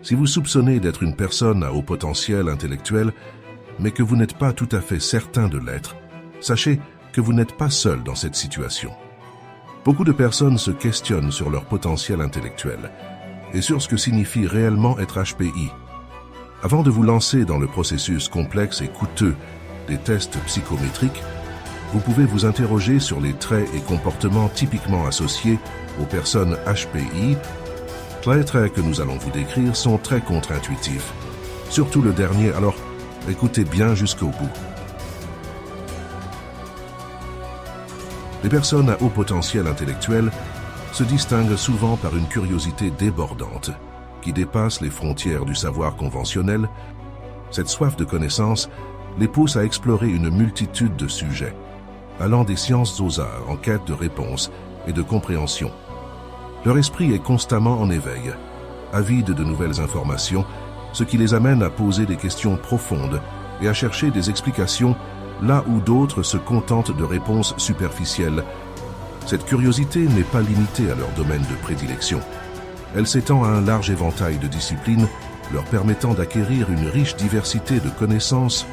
Si vous soupçonnez d'être une personne à haut potentiel intellectuel, mais que vous n'êtes pas tout à fait certain de l'être, sachez que vous n'êtes pas seul dans cette situation. Beaucoup de personnes se questionnent sur leur potentiel intellectuel et sur ce que signifie réellement être HPI. Avant de vous lancer dans le processus complexe et coûteux des tests psychométriques, vous pouvez vous interroger sur les traits et comportements typiquement associés aux personnes HPI. Les traits que nous allons vous décrire sont très contre-intuitifs, surtout le dernier, alors écoutez bien jusqu'au bout. Les personnes à haut potentiel intellectuel se distinguent souvent par une curiosité débordante qui dépasse les frontières du savoir conventionnel. Cette soif de connaissance les pousse à explorer une multitude de sujets, allant des sciences aux arts en quête de réponses et de compréhension. Leur esprit est constamment en éveil, avide de nouvelles informations, ce qui les amène à poser des questions profondes et à chercher des explications là où d'autres se contentent de réponses superficielles. Cette curiosité n'est pas limitée à leur domaine de prédilection. Elle s'étend à un large éventail de disciplines, leur permettant d'acquérir une riche diversité de connaissances.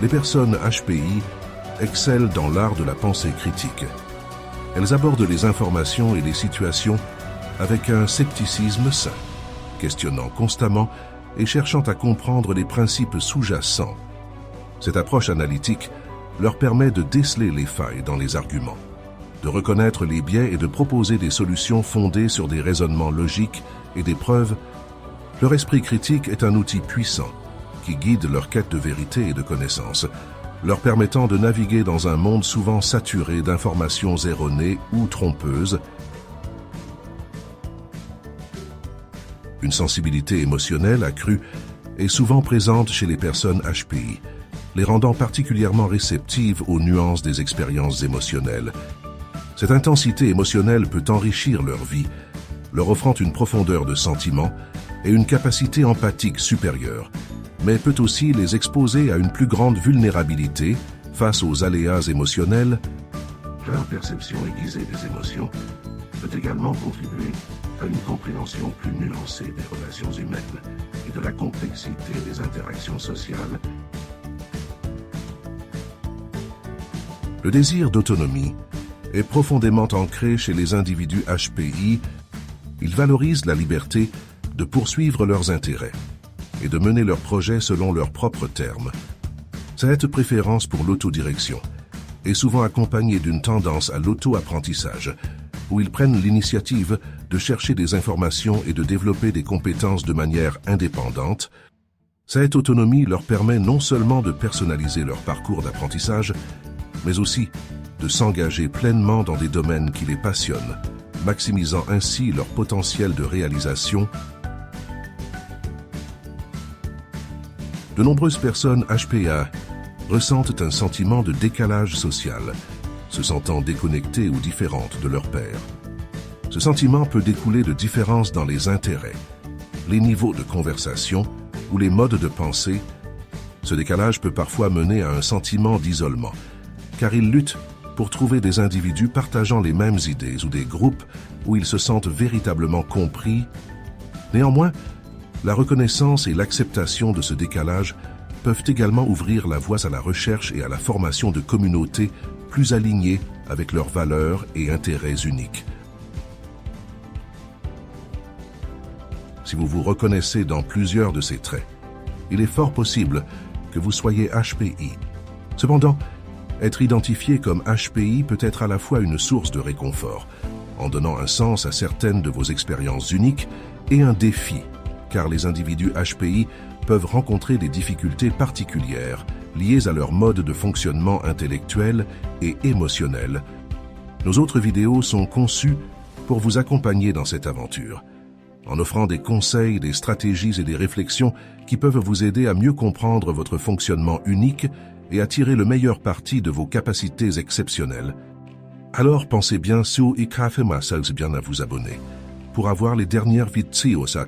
Les personnes HPI excellent dans l'art de la pensée critique. Elles abordent les informations et les situations avec un scepticisme sain, questionnant constamment et cherchant à comprendre les principes sous-jacents. Cette approche analytique leur permet de déceler les failles dans les arguments, de reconnaître les biais et de proposer des solutions fondées sur des raisonnements logiques et des preuves. Leur esprit critique est un outil puissant qui guide leur quête de vérité et de connaissance, leur permettant de naviguer dans un monde souvent saturé d'informations erronées ou trompeuses. Une sensibilité émotionnelle accrue est souvent présente chez les personnes HPI, les rendant particulièrement réceptives aux nuances des expériences émotionnelles. Cette intensité émotionnelle peut enrichir leur vie, leur offrant une profondeur de sentiments et une capacité empathique supérieure, mais peut aussi les exposer à une plus grande vulnérabilité face aux aléas émotionnels. Leur perception aiguisée des émotions peut également contribuer à une compréhension plus nuancée des relations humaines et de la complexité des interactions sociales. Le désir d'autonomie est profondément ancré chez les individus HPI. Ils valorisent la liberté de poursuivre leurs intérêts et de mener leurs projets selon leurs propres termes. Cette préférence pour l'autodirection est souvent accompagnée d'une tendance à l'auto-apprentissage, où ils prennent l'initiative de chercher des informations et de développer des compétences de manière indépendante. Cette autonomie leur permet non seulement de personnaliser leur parcours d'apprentissage, mais aussi de s'engager pleinement dans des domaines qui les passionnent, maximisant ainsi leur potentiel de réalisation. De nombreuses personnes HPA ressentent un sentiment de décalage social, se sentant déconnectées ou différentes de leurs pairs. Ce sentiment peut découler de différences dans les intérêts, les niveaux de conversation ou les modes de pensée. Ce décalage peut parfois mener à un sentiment d'isolement, car ils luttent pour trouver des individus partageant les mêmes idées ou des groupes où ils se sentent véritablement compris. Néanmoins, la reconnaissance et l'acceptation de ce décalage peuvent également ouvrir la voie à la recherche et à la formation de communautés plus alignées avec leurs valeurs et intérêts uniques. Si vous vous reconnaissez dans plusieurs de ces traits, il est fort possible que vous soyez HPI. Cependant, être identifié comme HPI peut être à la fois une source de réconfort, en donnant un sens à certaines de vos expériences uniques, et un défi, car les individus HPI peuvent rencontrer des difficultés particulières liées à leur mode de fonctionnement intellectuel et émotionnel. Nos autres vidéos sont conçues pour vous accompagner dans cette aventure, en offrant des conseils, des stratégies et des réflexions qui peuvent vous aider à mieux comprendre votre fonctionnement unique et à tirer le meilleur parti de vos capacités exceptionnelles. Alors pensez bien bien à vous abonner pour avoir les dernières vidéos à